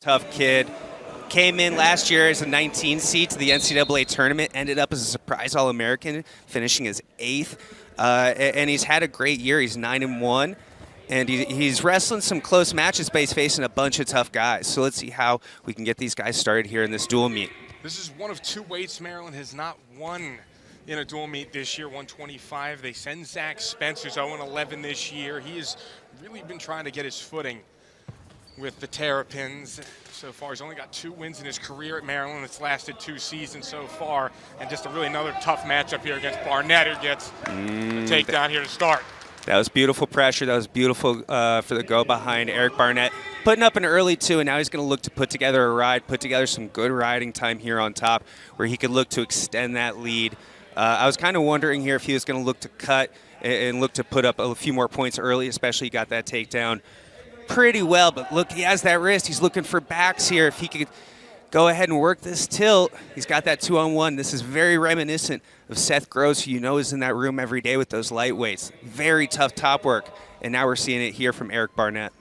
Tough kid. Came in last year as a 19 seed to the NCAA tournament, ended up as a surprise All-American, finishing as 8th. And he's had a great year. He's 9-1. And he's wrestling some close matches, but he's facing a bunch of tough guys. So let's see how we can get these guys started here in this dual meet. This is one of 2 weights Maryland has not won in a dual meet this year, 125. They send Zach Spence, who's 0-11 this year. He has really been trying to get his footing with the Terrapins so far. He's only got 2 wins in his career at Maryland. It's lasted 2 seasons so far. And just another tough matchup here against Barnett, who gets a takedown here to start. That was beautiful pressure. That was beautiful for the go behind Eric Barnett. Putting up an early 2, and now he's going to look to put together a ride, put together some good riding time here on top where he could look to extend that lead. I was kind of wondering here if he was going to look to cut and look to put up a few more points early, especially he got that takedown pretty well. But look, he has that wrist. He's looking for backs here. If he could go ahead and work this tilt, he's got that 2-on-1. This is very reminiscent of Seth Gross, who you know is in that room every day with those lightweights. Very tough top work, and now we're seeing it here from Eric Barnett.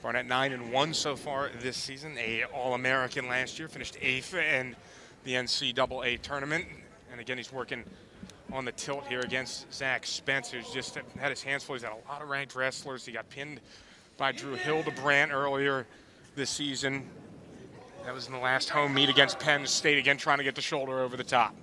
Barnett 9-1 so far this season, a All-American last year, finished 8th in the NCAA tournament. And again, he's working on the tilt here against Zach Spence, who's just had his hands full. He's had a lot of ranked wrestlers. He got pinned by Drew Hildebrand earlier this season. That was in the last home meet against Penn State, again trying to get the shoulder over the top.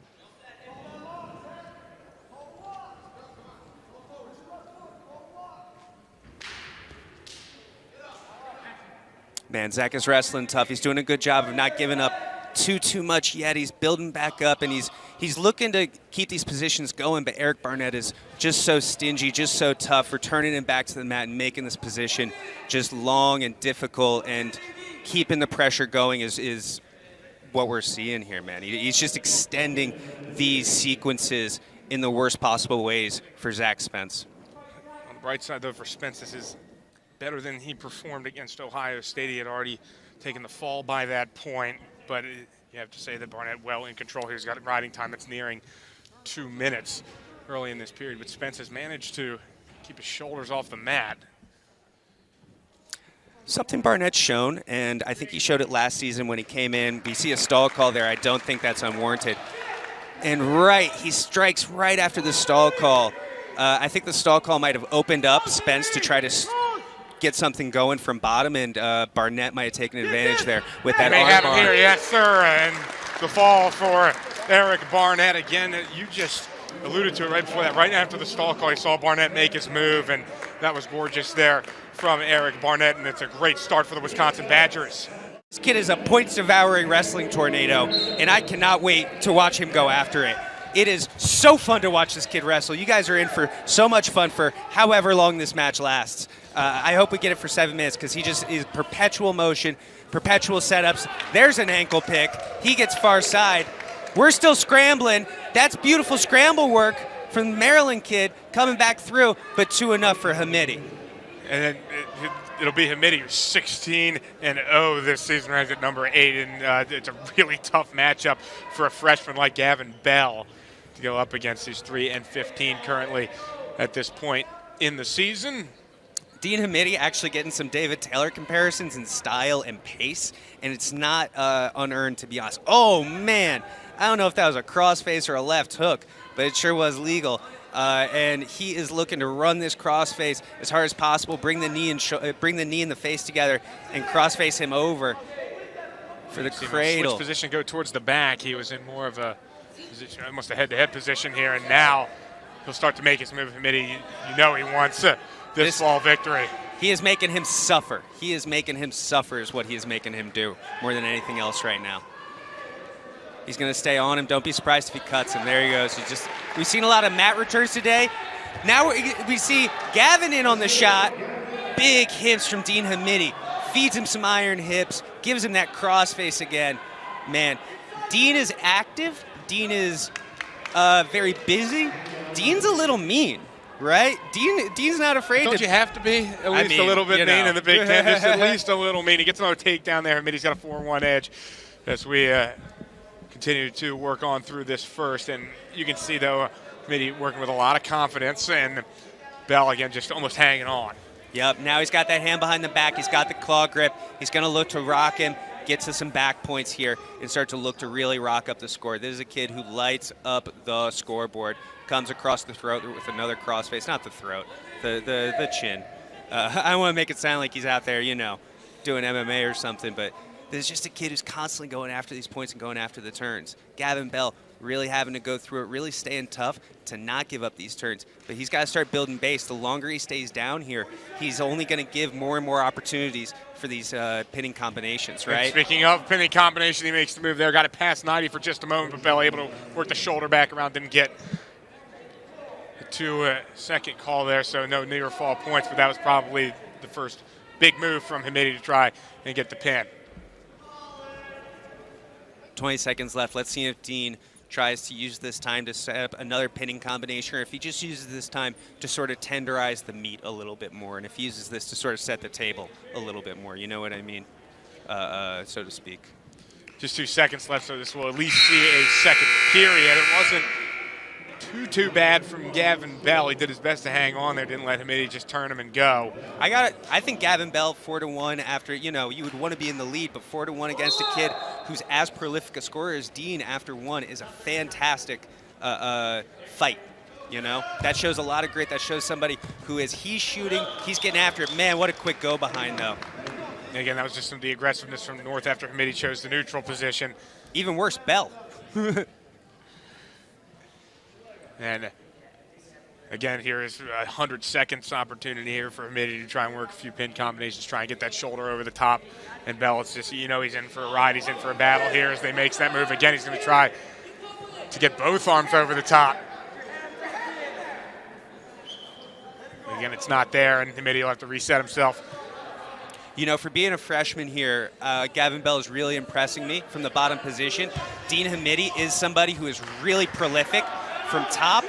Man, Zach is wrestling tough. He's doing a good job of not giving up too much yet. He's building back up, and he's looking to keep these positions going, but Eric Barnett is just so stingy, just so tough, returning him back to the mat and making this position just long and difficult, and keeping the pressure going is what we're seeing here, man. He's just extending these sequences in the worst possible ways for Zach Spence. On the bright side, though, for Spence, this is better than he performed against Ohio State. He had already taken the fall by that point, but you have to say that Barnett well in control here. He's got a riding time that's nearing 2 minutes early in this period, but Spence has managed to keep his shoulders off the mat. Something Barnett's shown, and I think he showed it last season when he came in. We see a stall call there. I don't think that's unwarranted. And he strikes right after the stall call. I think the stall call might have opened up Spence to try to get something going from bottom, and Barnett might have taken advantage there with that arm have bar. Him here, yes, sir, and the fall for Eric Barnett. Again, you just alluded to it right before that. Right after the stall call, you saw Barnett make his move, and that was gorgeous there from Eric Barnett, and it's a great start for the Wisconsin Badgers. This kid is a points-devouring wrestling tornado, and I cannot wait to watch him go after it. It is so fun to watch this kid wrestle. You guys are in for so much fun for however long this match lasts. I hope we get it for 7 minutes because he just is perpetual motion, perpetual setups. There's an ankle pick. He gets far side. We're still scrambling. That's beautiful scramble work from the Maryland kid coming back through, but 2 enough for Hamiti. And then it'll be Hamiti, who's 16-0 this season, ranked at number 8, and it's a really tough matchup for a freshman like Gaven Bell to go up against. He's 3-15 currently at this point in the season. Dean Hamiti actually getting some David Taylor comparisons in style and pace, and it's not unearned, to be honest. Oh, man. I don't know if that was a crossface or a left hook, but it sure was legal. And he is looking to run this crossface as hard as possible, bring the knee and the face together, and crossface him over for the cradle. Switch position, go towards the back. He was in more of a position, almost a head-to-head position here, and now he'll start to make his move. Hamiti, you know he wants this fall victory. He is making him suffer. He is making him suffer is what he is making him do more than anything else right now. He's going to stay on him. Don't be surprised if he cuts him. There he goes. We've seen a lot of mat returns today. Now we see Gaven in on the shot. Big hips from Dean Hamiti. Feeds him some iron hips. Gives him that crossface again. Man, Dean is active. Dean is very busy. Dean's a little mean, right? Dean's not afraid. Don't you have to be at least a little bit mean in the Big Ten? Just at least a little mean. He gets another takedown there. Hamiti's got a 4-1 edge as we continue to work on through this first. And you can see, though, Hamiti working with a lot of confidence, and Bell, again, just almost hanging on. Yep, now he's got that hand behind the back. He's got the claw grip. He's going to look to rock him, get to some back points here, and start to look to really rock up the score. This is a kid who lights up the scoreboard, comes across the throat with another crossface. Not the throat, the chin. I want to make it sound like he's out there, doing MMA or something, but there's just a kid who's constantly going after these points and going after the turns. Gaven Bell really having to go through it, really staying tough to not give up these turns. But he's got to start building base. The longer he stays down here, he's only going to give more and more opportunities for these pinning combinations, right? And speaking of pinning combination, he makes the move there. Got it past 90 for just a moment, but Bell able to work the shoulder back around, didn't get the 2-second call there, so no near fall points, but that was probably the first big move from Hamiti to try and get the pin. 20 seconds left. Let's see if Dean tries to use this time to set up another pinning combination, or if he just uses this time to sort of tenderize the meat a little bit more, and if he uses this to sort of set the table a little bit more, you know what I mean, so to speak. Just 2 seconds left, so this will at least see a second period. It wasn't too bad from Gaven Bell. He did his best to hang on there, didn't let Hamiti just turn him and go. I think Gaven Bell 4-1 after, you would want to be in the lead, but 4-1 against a kid who's as prolific a scorer as Dean after one is a fantastic fight. That shows a lot of grit. That shows somebody who is, he's shooting, he's getting after it. Man, what a quick go behind though. And again, that was just some of the aggressiveness from North after Hamiti chose the neutral position. Even worse, Bell. And again, here is 100 seconds opportunity here for Hamiti to try and work a few pin combinations, try and get that shoulder over the top. And Bell, it's just, he's in for a ride. He's in for a battle here as they makes that move. Again, he's going to try to get both arms over the top. Again, it's not there, and Hamiti will have to reset himself. For being a freshman here, Gaven Bell is really impressing me from the bottom position. Dean Hamiti is somebody who is really prolific from top,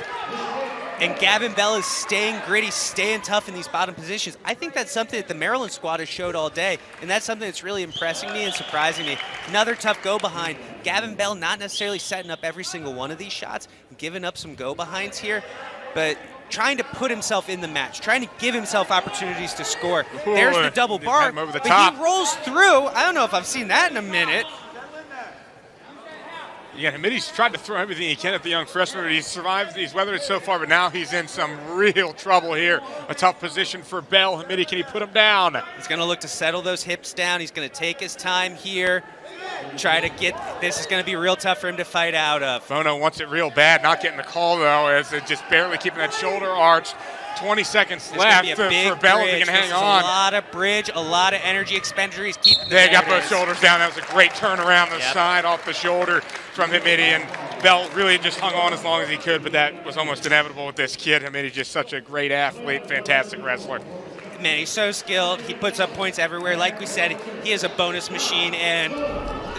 and Gaven Bell is staying gritty, staying tough in these bottom positions. I think that's something that the Maryland squad has showed all day, and that's something that's really impressing me and surprising me. Another tough go behind. Gaven Bell not necessarily setting up every single one of these shots, giving up some go behinds here, but trying to put himself in the match, trying to give himself opportunities to score. There's the double bar, but top. He rolls through. I don't know if I've seen that in a minute. Yeah, Hamiti's tried to throw everything he can at the young freshman, but he's survived, he's weathered it so far, but now he's in some real trouble here. A tough position for Bell. Hamiti, can he put him down? He's going to look to settle those hips down. He's going to take his time here. Try to this is going to be real tough for him to fight out of. Fono wants it real bad, not getting the call though, as it just barely keeping that shoulder arched. 20 seconds left for Bell if he can hang on. A lot of bridge, a lot of energy expenditure. He's keeping They got both shoulders down. That was a great turnaround the side off the shoulder from Hamiti, and Bell really just hung on as long as he could, but that was almost inevitable with this kid. Hamiti's just such a great athlete, fantastic wrestler. Man, he's so skilled. He puts up points everywhere. Like we said, he is a bonus machine, and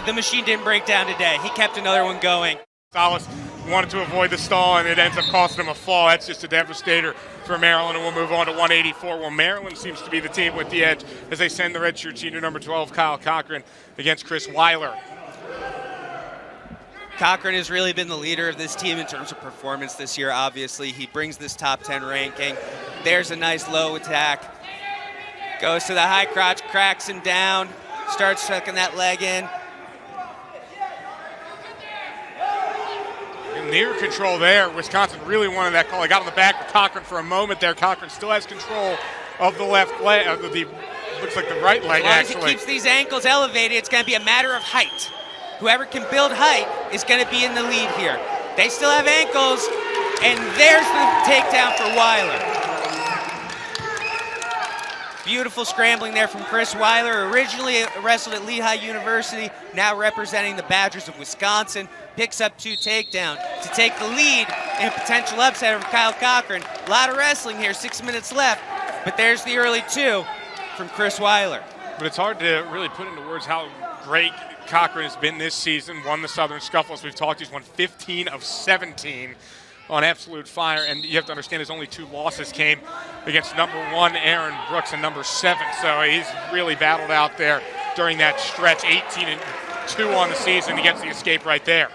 the machine didn't break down today. He kept another one going. Salas wanted to avoid the stall, and it ends up costing him a fall. That's just a devastator for Maryland, and we'll move on to 184. Well, Maryland seems to be the team with the edge as they send the redshirt senior number 12, Kyle Cochran, against Chris Weiler. Cochran has really been the leader of this team in terms of performance this year, obviously. He brings this top 10 ranking. There's a nice low attack. Goes to the high crotch, cracks him down, starts sucking that leg in. Near control there. Wisconsin really wanted that call. He got on the back of Cochran for a moment there. Cochran still has control of the left leg, looks like the right leg, actually. As long as he keeps these ankles elevated, it's going to be a matter of height. Whoever can build height is going to be in the lead here. They still have ankles, and there's the takedown for Weiler. Beautiful scrambling there from Chris Weiler. Originally wrestled at Lehigh University, now representing the Badgers of Wisconsin. Picks up 2 takedowns to take the lead in a potential upset of Kyle Cochran. A lot of wrestling here, 6 minutes left, but there's the early 2 from Chris Weiler. But it's hard to really put into words how great Cochran has been this season. Won the Southern Scuffle, as we've talked. He's won 15 of 17 on Absolute Fire, and you have to understand his only 2 losses came against number 1 Aaron Brooks and number 7, so he's really battled out there during that stretch. 18-2 on the season. He gets the escape right there.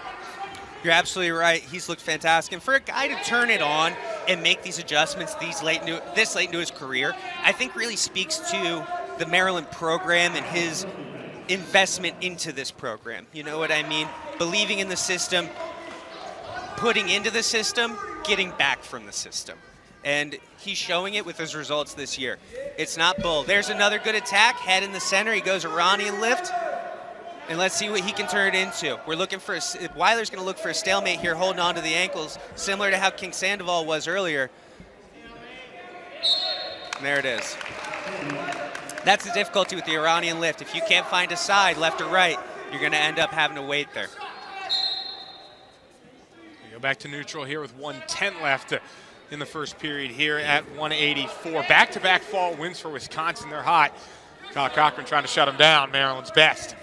You're absolutely right. He's looked fantastic. And for a guy to turn it on and make these adjustments this late into his career, I think really speaks to the Maryland program and his investment into this program. You know what I mean? Believing in the system, putting into the system, getting back from the system. And he's showing it with his results this year. It's not bull. There's another good attack, head in the center. He goes Iranian lift. And let's see what he can turn it into. We're looking for Weiler's going to look for a stalemate here, holding on to the ankles, similar to how King Sandoval was earlier. And there it is. That's the difficulty with the Iranian lift. If you can't find a side, left or right, you're going to end up having to wait there. We go back to neutral here with 1:10 left in the first period here at 184. Back-to-back fall wins for Wisconsin. They're hot. Kyle Cochran trying to shut them down, Maryland's best.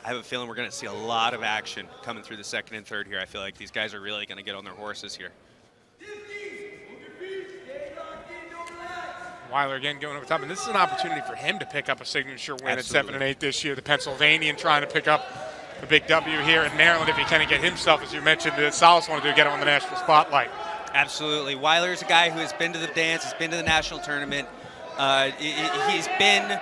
I have a feeling we're going to see a lot of action coming through the second and third here. I feel like these guys are really going to get on their horses here. Weiler again going over top, and this is an opportunity for him to pick up a signature win. Absolutely. At 7-8 this year. The Pennsylvanian trying to pick up a big W here in Maryland if he can get himself, as you mentioned, Salas wanted to get him on the national spotlight. Absolutely. Weiler is a guy who has been to the dance, has been to the national tournament. He's been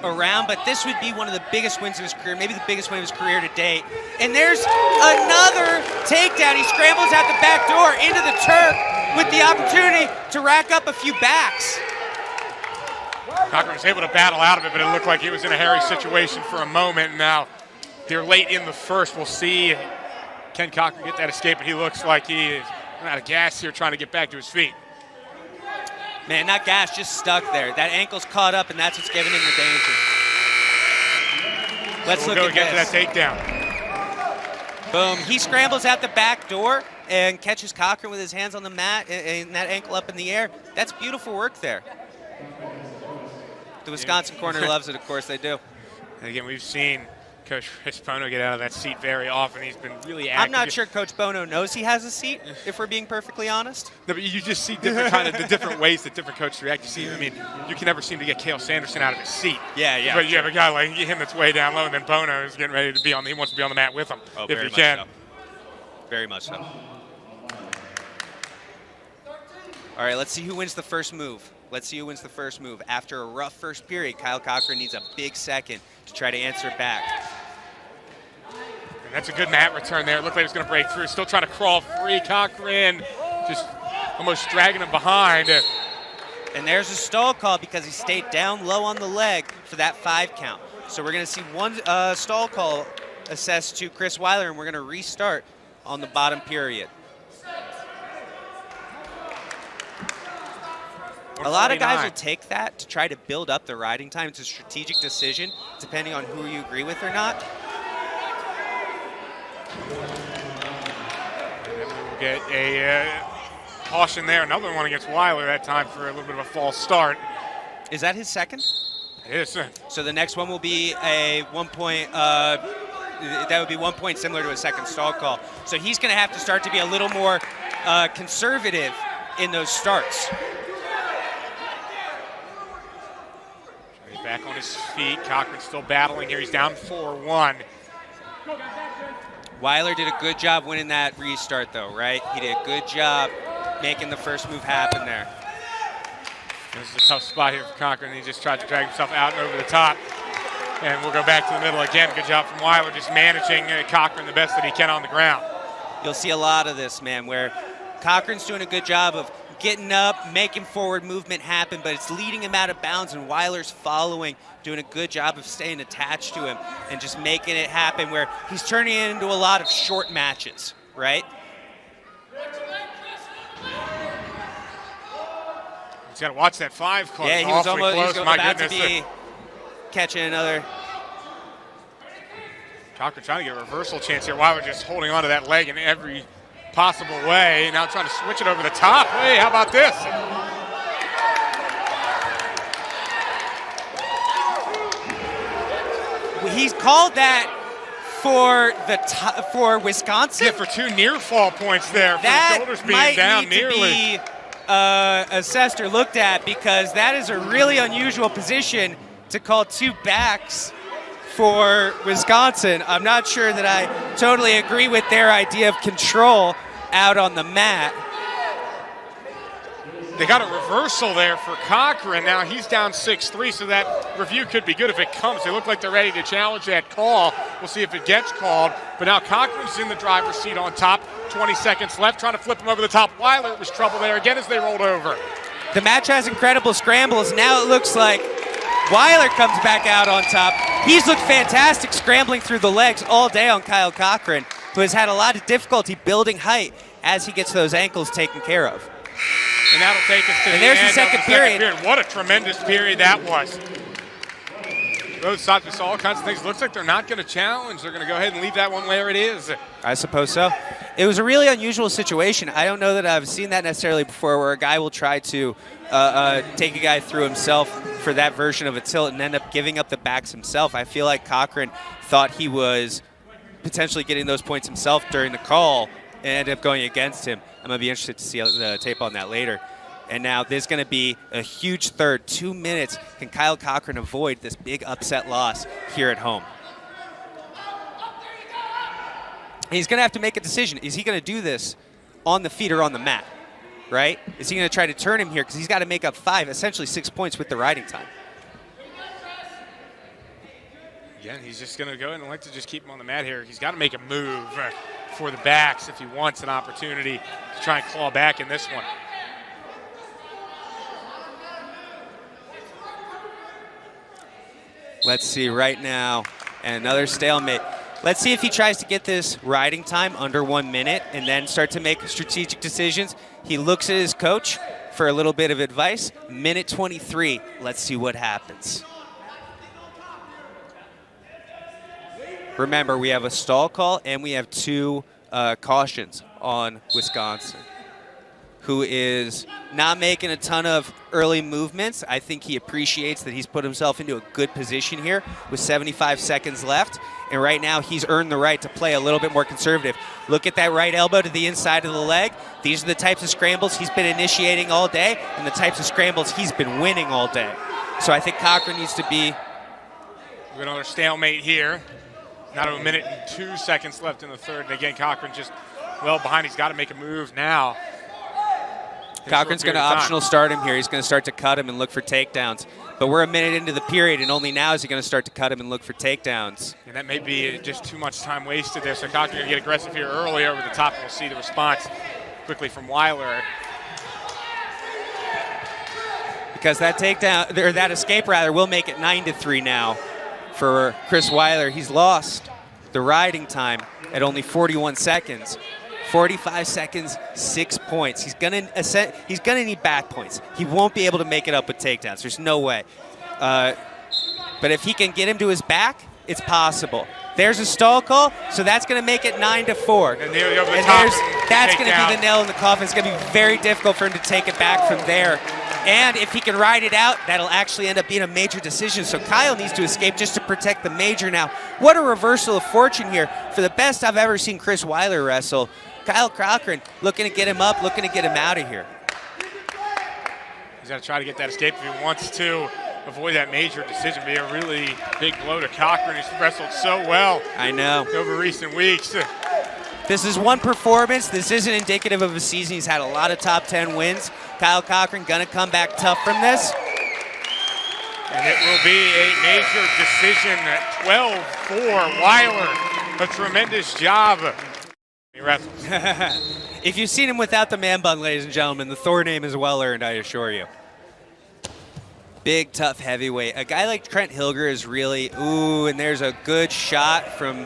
around, but this would be one of the biggest wins of his career, maybe the biggest win of his career to date. And there's another takedown. He scrambles out the back door into the Turk with the opportunity to rack up a few backs. Cochran was able to battle out of it, but it looked like he was in a hairy situation for a moment. Now, they're late in the first. We'll see, can Cochran get that escape? But he looks like he is out of gas here trying to get back to his feet. Man, not gas, just stuck there. That ankle's caught up, and that's what's giving him the danger. Let's look at this. We'll get to that takedown. Boom. He scrambles out the back door and catches Cochran with his hands on the mat and that ankle up in the air. That's beautiful work there. The Wisconsin corner loves it, of course they do. And again, we've seen Coach Chris Bono get out of that seat very often. He's been really active. I'm not sure Coach Bono knows he has a seat, if we're being perfectly honest. No, but you just see different the different ways that different coaches react. You see, I mean, you can never seem to get Cale Sanderson out of his seat. Yeah. But you have a guy like him that's way down low, and then Bono is getting ready to be on. He wants to be on the mat with him if he can. So. Very much so. All right, let's see who wins the first move. After a rough first period, Kyle Cochran needs a big second to try to answer back. And that's a good mat return there. It looked like he was going to break through. Still trying to crawl free. Cochran just almost dragging him behind. And there's a stall call because he stayed down low on the leg for that 5 count. So we're going to see one stall call assessed to Chris Weiler, and we're going to restart on the bottom period. A lot of guys will take that to try to build up the riding time. It's a strategic decision, depending on who you agree with or not. And then we'll get a caution there. Another one against Weiler that time for a little bit of a false start. Is that his second? It is. So the next one will be a 1 point. That would be 1 point, similar to a second stall call. So he's going to have to start to be a little more conservative in those starts. Back on his feet. Cochran still battling here. He's down 4-1. Weiler did a good job winning that restart, though, right? He did a good job making the first move happen there. This is a tough spot here for Cochran. He just tried to drag himself out and over the top. And we'll go back to the middle again. Good job from Weiler, just managing Cochran the best that he can on the ground. You'll see a lot of this, man, where Cochran's doing a good job of getting up, making forward movement happen, but it's leading him out of bounds, and Weiler's following, doing a good job of staying attached to him and just making it happen where he's turning it into a lot of short matches, right? He's got to watch that 5 call. Yeah, he was almost close. about to be catching another. Cochran trying to get a reversal chance here. Weiler just holding on to that leg in every possible way. Now trying to switch it over the top. Hey, how about this? He's called that for Wisconsin. Yeah, for 2 near fall points there. For that the shoulders being down nearly. To be assessed or looked at, because that is a really unusual position to call 2 backs for Wisconsin. I'm not sure that I totally agree with their idea of control out on the mat. They got a reversal there for Cochran. Now he's down 6-3, so that review could be good if it comes. They look like they're ready to challenge that call. We'll see if it gets called. But now Cochran's in the driver's seat on top. 20 seconds left, trying to flip him over the top. Weiler was trouble there again as they rolled over. The match has incredible scrambles. Now it looks like Weiler comes back out on top. He's looked fantastic scrambling through the legs all day on Kyle Cochran, who has had a lot of difficulty building height as he gets those ankles taken care of. And that'll take us to the there's end the second of period. What a tremendous period that was. Both sides, we saw all kinds of things. Looks like they're not going to challenge. They're going to go ahead and leave that one where it is. I suppose so. It was a really unusual situation. I don't know that I've seen that necessarily before, where a guy will try to take a guy through himself for that version of a tilt and end up giving up the backs himself. I feel like Cochran thought he was potentially getting those points himself during the call and ended up going against him. I'm going to be interested to see the tape on that later. And now there's going to be a huge third. 2 minutes. Can Kyle Cochran avoid this big upset loss here at home? He's going to have to make a decision. Is he going to do this on the feet or on the mat, right? Is he going to try to turn him here? Because he's got to make up 5, essentially 6 points with the riding time. Again, he's just going to go and like to just keep him on the mat here. He's got to make a move for the backs if he wants an opportunity to try and claw back in this one. Let's see right now, and another stalemate. Let's see if he tries to get this riding time under 1 minute and then start to make strategic decisions. He looks at his coach for a little bit of advice. Minute 23. Let's see what happens. Remember, we have a stall call and we have 2 cautions on Wisconsin, who is not making a ton of early movements. I think he appreciates that he's put himself into a good position here with 75 seconds left. And right now, he's earned the right to play a little bit more conservative. Look at that right elbow to the inside of the leg. These are the types of scrambles he's been initiating all day and the types of scrambles he's been winning all day. So I think Cochran needs to be... We're another stalemate here. Not a minute and 2 seconds left in the third. And again, Cochran just well behind. He's got to make a move now. Cochran's going to optional start him here. He's going to start to cut him and look for takedowns. But we're a minute into the period, and only now is he going to start to cut him and look for takedowns. And that may be just too much time wasted there. So Cochran going to get aggressive here early over the top, and we'll see the response quickly from Weiler. Because that takedown, or that escape rather, will make it 9-3 now for Chris Weiler. He's lost the riding time at only 41 seconds. 45 seconds, 6 points. He's gonna need back points. He won't be able to make it up with takedowns. There's no way. But if he can get him to his back, it's possible. There's a stall call, so that's going to make it 9-4. And that's going to be the nail in the coffin. It's going to be very difficult for him to take it back from there. And if he can ride it out, that'll actually end up being a major decision. So Kyle needs to escape just to protect the major now. What a reversal of fortune here. For the best I've ever seen Chris Weiler wrestle, Kyle Cochran looking to get him up, looking to get him out of here. He's got to try to get that escape if he wants to avoid that major decision. Be a really big blow to Cochran, who's wrestled so well. I know. Over recent weeks. This is one performance. This isn't indicative of a season. He's had a lot of top 10 wins. Kyle Cochran gonna come back tough from this. And it will be a major decision at 12-4. Weiler, a tremendous job. He wrestles. If you've seen him without the man bun, ladies and gentlemen, the Thor name is well earned, I assure you. Big, tough heavyweight. A guy like Trent Hilger is really, and there's a good shot from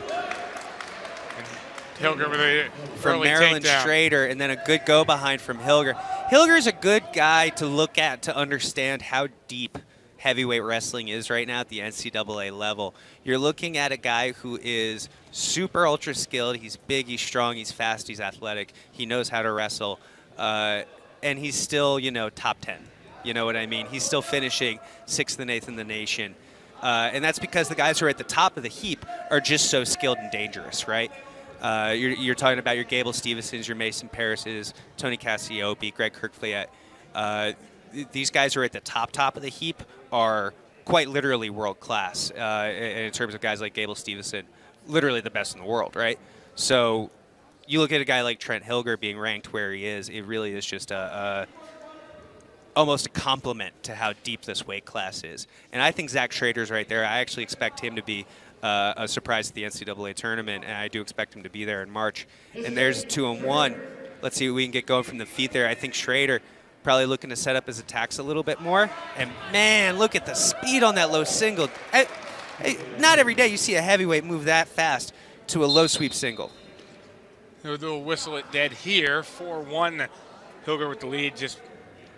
Hilger with a Maryland Schrader, and then a good go behind from Hilger. Hilger's a good guy to look at to understand how deep heavyweight wrestling is right now at the NCAA level. You're looking at a guy who is super ultra skilled. He's big, he's strong, he's fast, he's athletic. He knows how to wrestle, and he's still, top 10. You know what I mean? He's still finishing 6th and 8th in the nation. And that's because the guys who are at the top of the heap are just so skilled and dangerous, right? You're talking about your Gable Stevensons, your Mason Parrises, Tony Cassiope, Greg Kirkfliet. These guys who are at the top of the heap are quite literally world class in terms of guys like Gable Stevenson, literally the best in the world, right? So you look at a guy like Trent Hilger being ranked where he is, it really is just almost a compliment to how deep this weight class is. And I think Zach Schrader's right there. I actually expect him to be a surprise at the NCAA tournament, and I do expect him to be there in March. And there's a 2-on-1. Let's see what we can get going from the feet there. I think Schrader probably looking to set up his attacks a little bit more. And, man, look at the speed on that low single. Not every day you see a heavyweight move that fast to a low sweep single. They'll whistle it dead here. 4-1. Hilger with the lead, just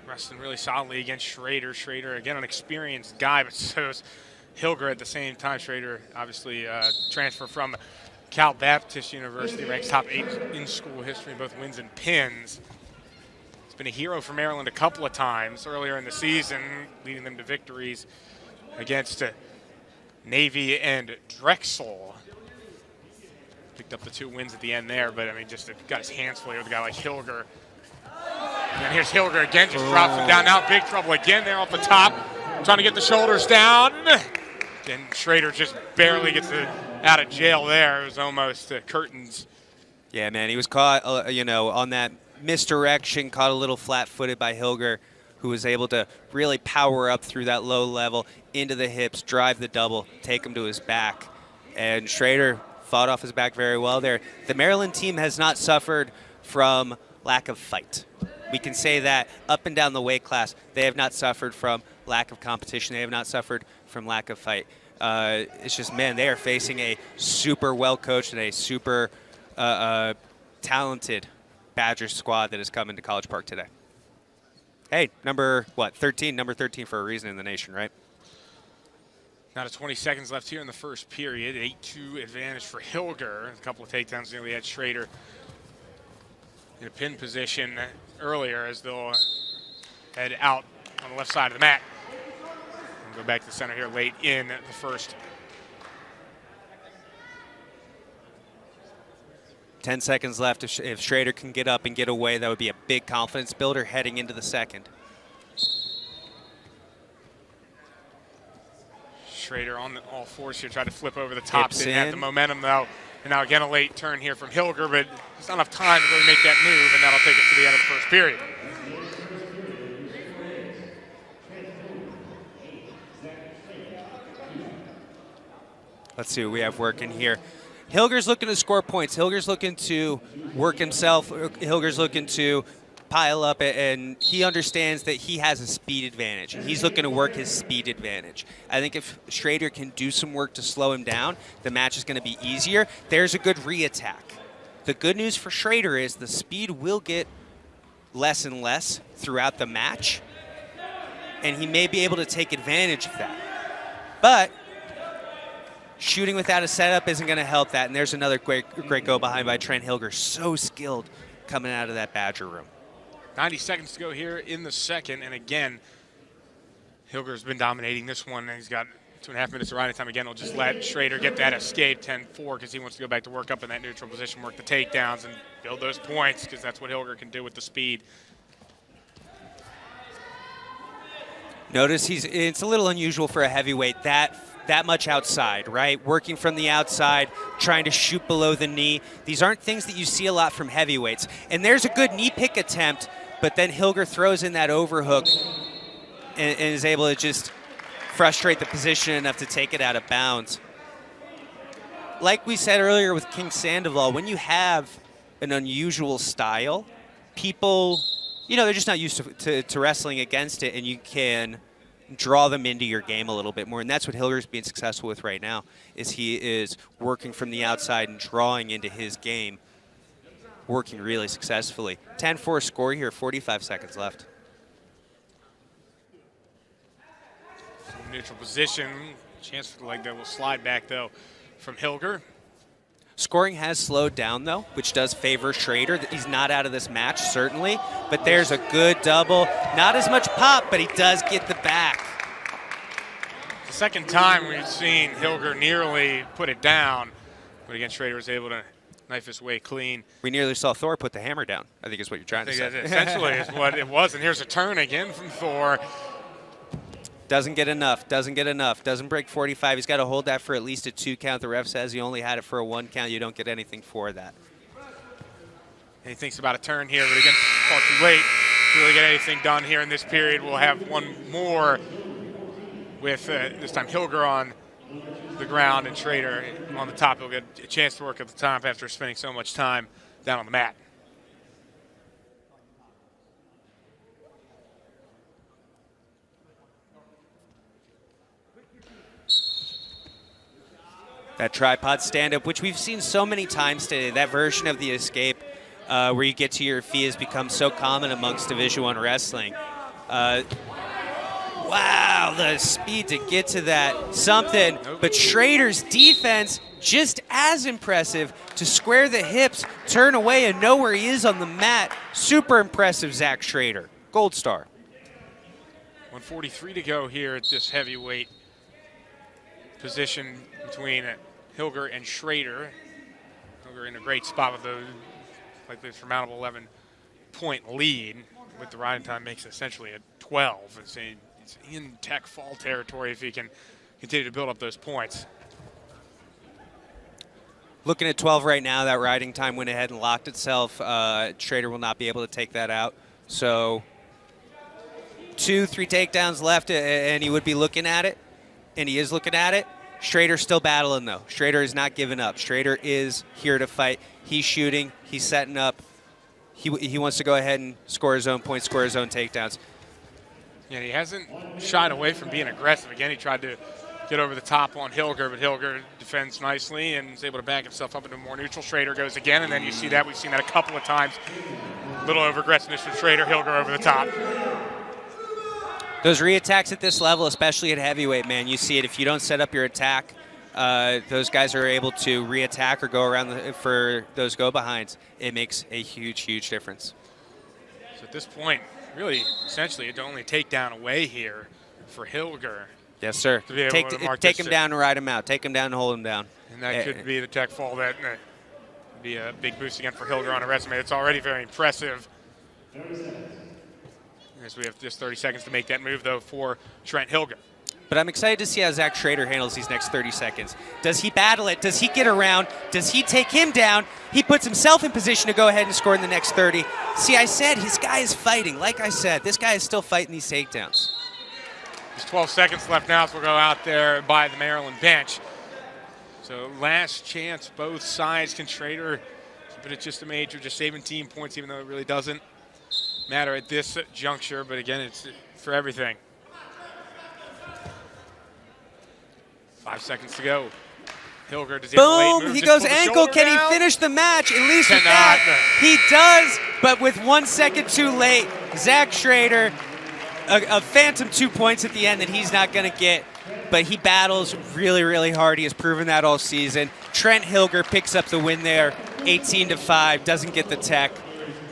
resting really solidly against Schrader. Schrader, again, an experienced guy, but so is Hilger at the same time. Schrader, obviously, transfer from Cal Baptist University, ranks top 8 in school history, both wins and pins. He's been a hero for Maryland a couple of times earlier in the season, leading them to victories against Navy and Drexel. Picked up the 2 wins at the end there, but I mean, just got his hands full with a guy like Hilger. And here's Hilger again, just drops him down. Now big trouble again there off the top, trying to get the shoulders down. And Schrader just barely gets out of jail there. It was almost curtains. Yeah, man, he was caught, on that misdirection, caught a little flat-footed by Hilger, who was able to really power up through that low level into the hips, drive the double, take him to his back. And Schrader fought off his back very well there. The Maryland team has not suffered from lack of fight. We can say that up and down the weight class, they have not suffered from lack of competition. They have not suffered from lack of fight. It's just, man, they are facing a super well-coached and a super talented Badgers squad that has come into College Park today. Hey, number 13? Number 13 for a reason in the nation, right? Now to 20 seconds left here in the first period. 8-2 advantage for Hilger. A couple of takedowns nearly had Schrader in a pin position earlier as they'll head out on the left side of the mat. And go back to the center here late in the first. 10 seconds left. If Schrader can get up and get away, that would be a big confidence builder heading into the second. Schrader on all fours here, tried to flip over the top. Hips Didn't have the in. momentum though. And now again a late turn here from Hilger, but there's not enough time to really make that move, and that'll take it to the end of the first period. Let's see what we have working here. Hilger's looking to score points. Hilger's looking to work himself. Hilger's looking to pile up, and he understands that he has a speed advantage, and he's looking to work his speed advantage. I think if Schrader can do some work to slow him down, the match is going to be easier. There's a good re-attack. The good news for Schrader is the speed will get less and less throughout the match, and he may be able to take advantage of that. But shooting without a setup isn't going to help that, and there's another great go behind by Trent Hilger. So skilled coming out of that Badger room. 90 seconds to go here in the second, and again, Hilger's been dominating this one, and he's got 2.5 minutes of riding time. Again, he'll just let Schrader get that escape 10-4 because he wants to go back to work up in that neutral position, work the takedowns, and build those points because that's what Hilger can do with the speed. Notice it's a little unusual for a heavyweight that much outside, right? Working from the outside, trying to shoot below the knee. These aren't things that you see a lot from heavyweights. And there's a good knee pick attempt, but then Hilger throws in that overhook and is able to just frustrate the position enough to take it out of bounds. Like we said earlier with King Sandoval, when you have an unusual style, people, they're just not used to wrestling against it, and you can draw them into your game a little bit more. And that's what Hilger's being successful with right now, is he is working from the outside and drawing into his game, working really successfully. 10-4 score here, 45 seconds left. Neutral position, chance for the leg that will slide back though from Hilger. Scoring has slowed down though, which does favor Schrader. He's not out of this match, certainly, but there's a good double. Not as much pop, but he does get the back. The second time we've seen Hilger nearly put it down, but again, Schrader was able to knife his way clean. We nearly saw Thor put the hammer down, I think is what you're trying to say. That essentially is what it was, and here's a turn again from Thor. Doesn't get enough, doesn't get enough, doesn't break 45. He's got to hold that for at least a 2 count. The ref says he only had it for a 1 count. You don't get anything for that. And he thinks about a turn here, but again, far too late to really get anything done here in this period. We'll have one more with this time Hilger on the ground and Schrader on the top. He'll get a chance to work at the top after spending so much time down on the mat. That tripod stand-up, which we've seen so many times today, that version of the escape where you get to your feet has become so common amongst Division I wrestling. Wow, the speed to get to that, something. But Schrader's defense, just as impressive, to square the hips, turn away, and know where he is on the mat. Super impressive, Zach Schrader. Gold star. 1:43 to go here at this heavyweight position between Hilger and Schrader. Hilger in a great spot with this surmountable 11-point lead. With the riding time makes it essentially a 12. It's in tech fall territory if he can continue to build up those points. Looking at 12 right now, that riding time went ahead and locked itself. Schrader will not be able to take that out. So 2, 3 takedowns left, and he would be looking at it, and he is looking at it. Schrader's still battling, though. Schrader is not giving up. Schrader is here to fight. He's shooting. He's setting up. He wants to go ahead and score his own points, score his own takedowns. Yeah, he hasn't shied away from being aggressive. Again, he tried to get over the top on Hilger, but Hilger defends nicely and is able to back himself up into a more neutral. Schrader goes again, and then you see that. We've seen that a couple of times. A little over-aggressiveness from Schrader, Hilger over the top. Those re-attacks at this level, especially at heavyweight, man, you see it. If you don't set up your attack, those guys are able to re-attack or go around for those go-behinds. It makes a huge, huge difference. So at this point, really, essentially, it's only takedown away here for Hilger. Yes, sir. Take him down and ride him out. Take him down and hold him down. And that could be the tech fall that would be a big boost again for Hilger on a resume. It's already very impressive. As we have just 30 seconds to make that move, though, for Trent Hilger. But I'm excited to see how Zach Schrader handles these next 30 seconds. Does he battle it? Does he get around? Does he take him down? He puts himself in position to go ahead and score in the next 30. See, I said his guy is fighting. Like I said, this guy is still fighting these takedowns. There's 12 seconds left now, so we'll go out there by the Maryland bench. So last chance, both sides. Can Schrader keep it at just a major, just 17 points, even though it really doesn't matter at this juncture, but again, it's for everything. 5 seconds to go. Hilger, does he have a late move? He goes ankle. Can he finish the match? At least with that, he does, but with 1 second too late. Zach Schrader, a phantom 2 points at the end that he's not going to get, but he battles really, really hard. He has proven that all season. Trent Hilger picks up the win there, 18-5, doesn't get the tech.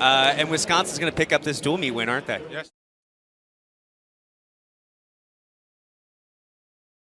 And Wisconsin's going to pick up this dual meet win, aren't they? Yes.